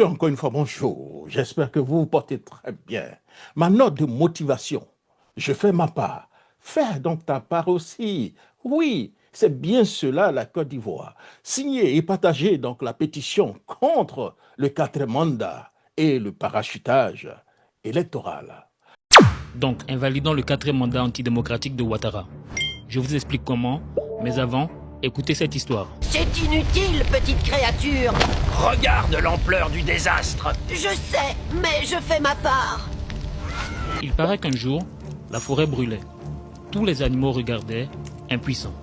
Encore une fois, bonjour. J'espère que vous vous portez très bien. Ma note de motivation, je fais ma part. Fais donc ta part aussi. Oui, c'est bien cela la Côte d'Ivoire. Signez et partagez donc la pétition contre le quatrième mandat et le parachutage électoral. Donc, invalidant le quatrième mandat antidémocratique de Ouattara. Je vous explique comment, mais avant, écoutez cette histoire. C'est inutile, petite créature. Regarde l'ampleur du désastre. Je sais, mais je fais ma part. Il paraît qu'un jour, la forêt brûlait. Tous les animaux regardaient, impuissants.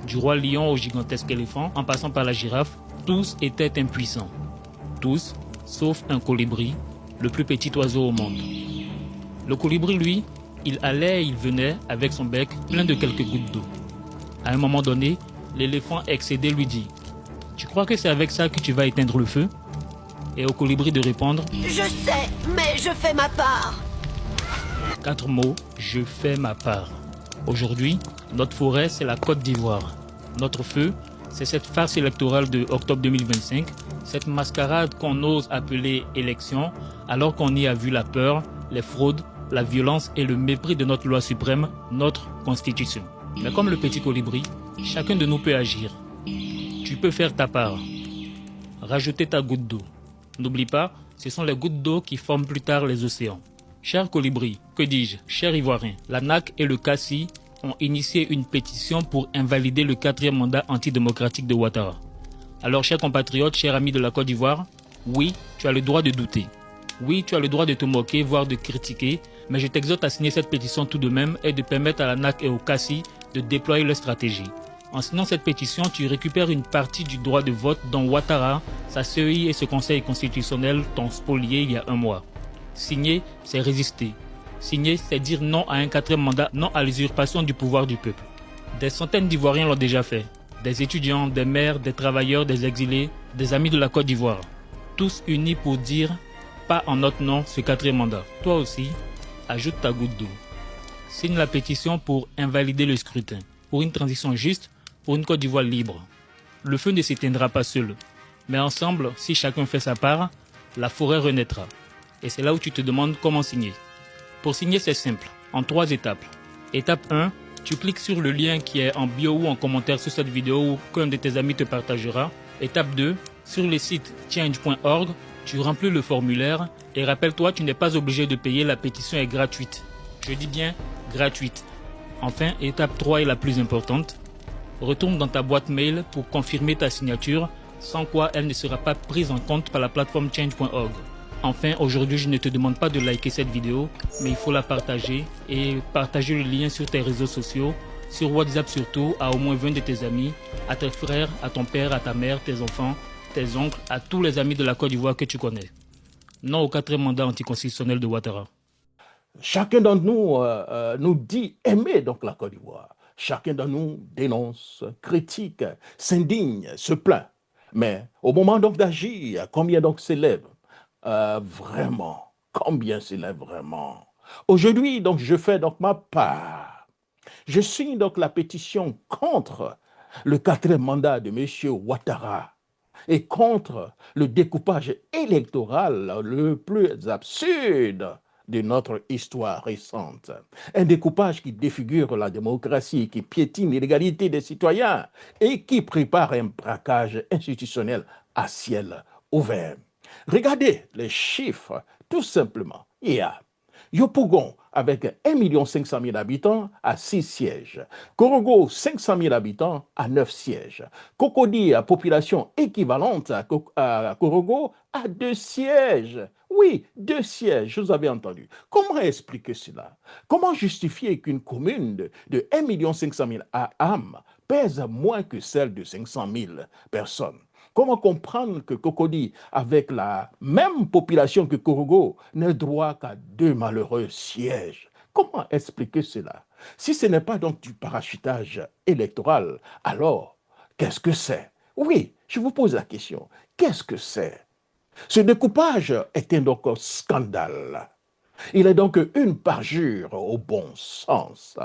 Du roi lion au gigantesque éléphant, en passant par la girafe, tous étaient impuissants. Tous, sauf un colibri, le plus petit oiseau au monde. Le colibri, lui, il allait et il venait avec son bec plein de quelques gouttes d'eau. À un moment donné, l'éléphant excédé lui dit « Tu crois que c'est avec ça que tu vas éteindre le feu ?» Et au colibri de répondre « Je sais, mais je fais ma part. » 4 mots, je fais ma part. Aujourd'hui, notre forêt, c'est la Côte d'Ivoire. Notre feu, c'est cette farce électorale de octobre 2025, cette mascarade qu'on ose appeler élection, alors qu'on y a vu la peur, les fraudes, la violence et le mépris de notre loi suprême, notre Constitution. Mais comme le petit colibri, chacun de nous peut agir. Tu peux faire ta part. Rajouter ta goutte d'eau. N'oublie pas, ce sont les gouttes d'eau qui forment plus tard les océans. Cher colibri, que dis-je, cher ivoirien, la NAC et le CACI ont initié une pétition pour invalider le quatrième mandat antidémocratique de Ouattara. Alors, chers compatriotes, chers amis de la Côte d'Ivoire, oui, tu as le droit de douter. Oui, tu as le droit de te moquer, voire de critiquer, mais je t'exhorte à signer cette pétition tout de même et de permettre à la NAC et au CACI de déployer leur stratégie. En signant cette pétition, tu récupères une partie du droit de vote dont Ouattara, sa CEI et ce conseil constitutionnel t'ont spolié il y a un mois. Signer, c'est résister. Signer, c'est dire non à un quatrième mandat, non à l'usurpation du pouvoir du peuple. Des centaines d'Ivoiriens l'ont déjà fait. Des étudiants, des maires, des travailleurs, des exilés, des amis de la Côte d'Ivoire. Tous unis pour dire pas en notre nom ce quatrième mandat. Toi aussi, ajoute ta goutte d'eau. Signe la pétition pour invalider le scrutin, pour une transition juste, pour une Côte d'Ivoire libre. Le feu ne s'éteindra pas seul, mais ensemble, si chacun fait sa part, la forêt renaîtra. Et c'est là où tu te demandes comment signer. Pour signer, c'est simple, en 3 étapes. Étape 1, tu cliques sur le lien qui est en bio ou en commentaire sur cette vidéo ou qu'un de tes amis te partagera. Étape 2, sur le site change.org, tu remplis le formulaire et rappelle-toi, tu n'es pas obligé de payer, la pétition est gratuite. Je dis bien gratuite. Enfin, étape 3 est la plus importante. Retourne dans ta boîte mail pour confirmer ta signature, sans quoi elle ne sera pas prise en compte par la plateforme change.org. Enfin, aujourd'hui, je ne te demande pas de liker cette vidéo, mais il faut la partager et partager le lien sur tes réseaux sociaux, sur WhatsApp surtout, à au moins 20 de tes amis, à tes frères, à ton père, à ta mère, tes enfants, tes oncles, à tous les amis de la Côte d'Ivoire que tu connais. Non au quatrième mandat anticonstitutionnel de Ouattara. Chacun d'entre nous nous dit aimer donc la Côte d'Ivoire. Chacun d'entre nous dénonce, critique, s'indigne, se plaint. Mais au moment donc d'agir, combien donc s'élève vraiment? Combien s'élève vraiment? Aujourd'hui, donc, je fais donc ma part. Je signe donc la pétition contre le quatrième mandat de M. Ouattara et contre le découpage électoral le plus absurde de notre histoire récente. Un découpage qui défigure la démocratie, qui piétine l'égalité des citoyens et qui prépare un braquage institutionnel à ciel ouvert. Regardez les chiffres, tout simplement. Il y a Yopougon, avec 1 500 000 habitants, à 6 sièges. Korogo, 500 000 habitants, à 9 sièges. Cocody, à population équivalente à Korogo, à 2 sièges. Oui, 2 sièges, vous avez entendu. Comment expliquer cela? Comment justifier qu'une commune de 1 500 000 âmes pèse moins que celle de 500 000 personnes? Comment comprendre que Cocody, avec la même population que Korogo, n'ait droit qu'à 2 malheureux sièges? Comment expliquer cela? Si ce n'est pas donc du parachutage électoral, alors qu'est-ce que c'est? Oui, je vous pose la question. Qu'est-ce que c'est? Ce découpage est un donc scandale. Il est donc une parjure au bon sens.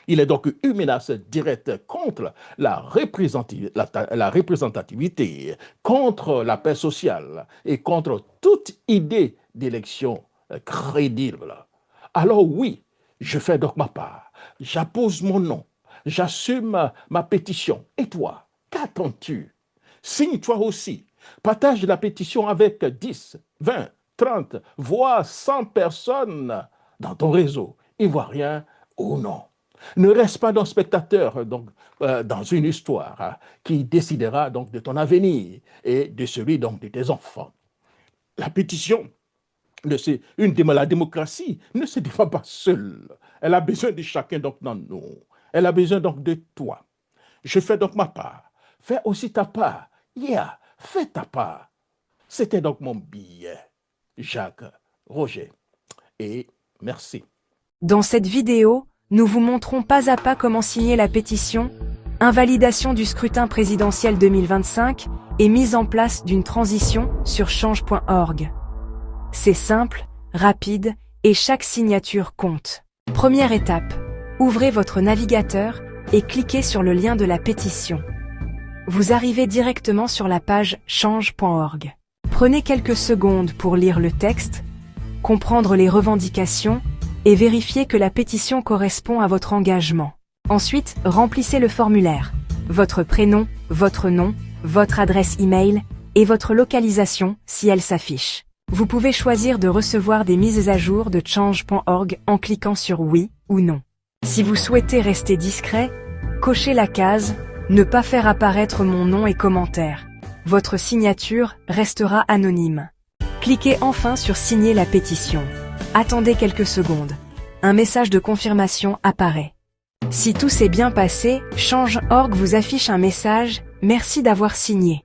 Il est donc une menace directe contre la représentativité, contre la paix sociale et contre toute idée d'élection crédible. Alors oui, je fais donc ma part. J'appose mon nom. J'assume ma pétition. Et toi, qu'attends-tu? Signe toi aussi. Partage la pétition avec 10, 20, 30, voire 100 personnes dans ton réseau, ivoirien ou non. Ne reste pas d'un spectateur dans une histoire qui décidera donc de ton avenir et de celui donc de tes enfants. La pétition, la démocratie ne se défend pas seule. Elle a besoin de chacun donc dans nous. Elle a besoin donc de toi. Je fais donc ma part. Fais aussi ta part. Fais ta part. C'était donc mon billet. Jacques Roger. Et merci. Dans cette vidéo, nous vous montrons pas à pas comment signer la pétition « Invalidation du scrutin présidentiel 2025 et mise en place d'une transition » sur change.org. C'est simple, rapide et chaque signature compte. Première étape, ouvrez votre navigateur et cliquez sur le lien de la pétition. Vous arrivez directement sur la page change.org. Prenez quelques secondes pour lire le texte, comprendre les revendications et vérifier que la pétition correspond à votre engagement. Ensuite, remplissez le formulaire. Votre prénom, votre nom, votre adresse email et votre localisation si elle s'affiche. Vous pouvez choisir de recevoir des mises à jour de change.org en cliquant sur oui ou non. Si vous souhaitez rester discret, cochez la case « Ne pas faire apparaître mon nom et commentaires ». Votre signature restera anonyme. Cliquez enfin sur signer la pétition. Attendez quelques secondes. Un message de confirmation apparaît. Si tout s'est bien passé, Change.org vous affiche un message « Merci d'avoir signé ».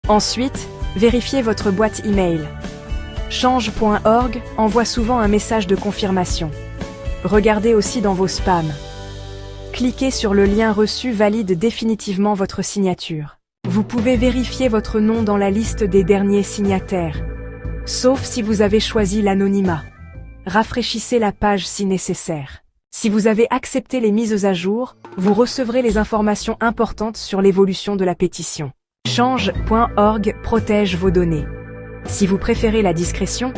Ensuite, vérifiez votre boîte email. Change.org envoie souvent un message de confirmation. Regardez aussi dans vos spams. Cliquez sur le lien reçu valide définitivement votre signature. Vous pouvez vérifier votre nom dans la liste des derniers signataires, sauf si vous avez choisi l'anonymat. Rafraîchissez la page si nécessaire. Si vous avez accepté les mises à jour, vous recevrez les informations importantes sur l'évolution de la pétition. Change.org protège vos données. Si vous préférez la discrétion,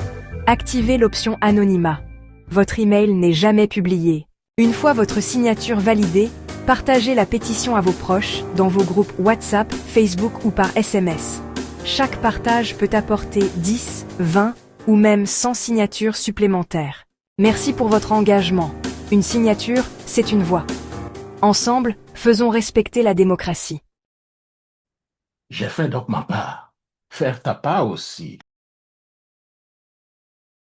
activez l'option anonymat. Votre email n'est jamais publié. Une fois votre signature validée, partagez la pétition à vos proches, dans vos groupes WhatsApp, Facebook ou par SMS. Chaque partage peut apporter 10, 20 ou même 100 signatures supplémentaires. Merci pour votre engagement. Une signature, c'est une voix. Ensemble, faisons respecter la démocratie. J'ai fait donc ma part. Faire ta part aussi.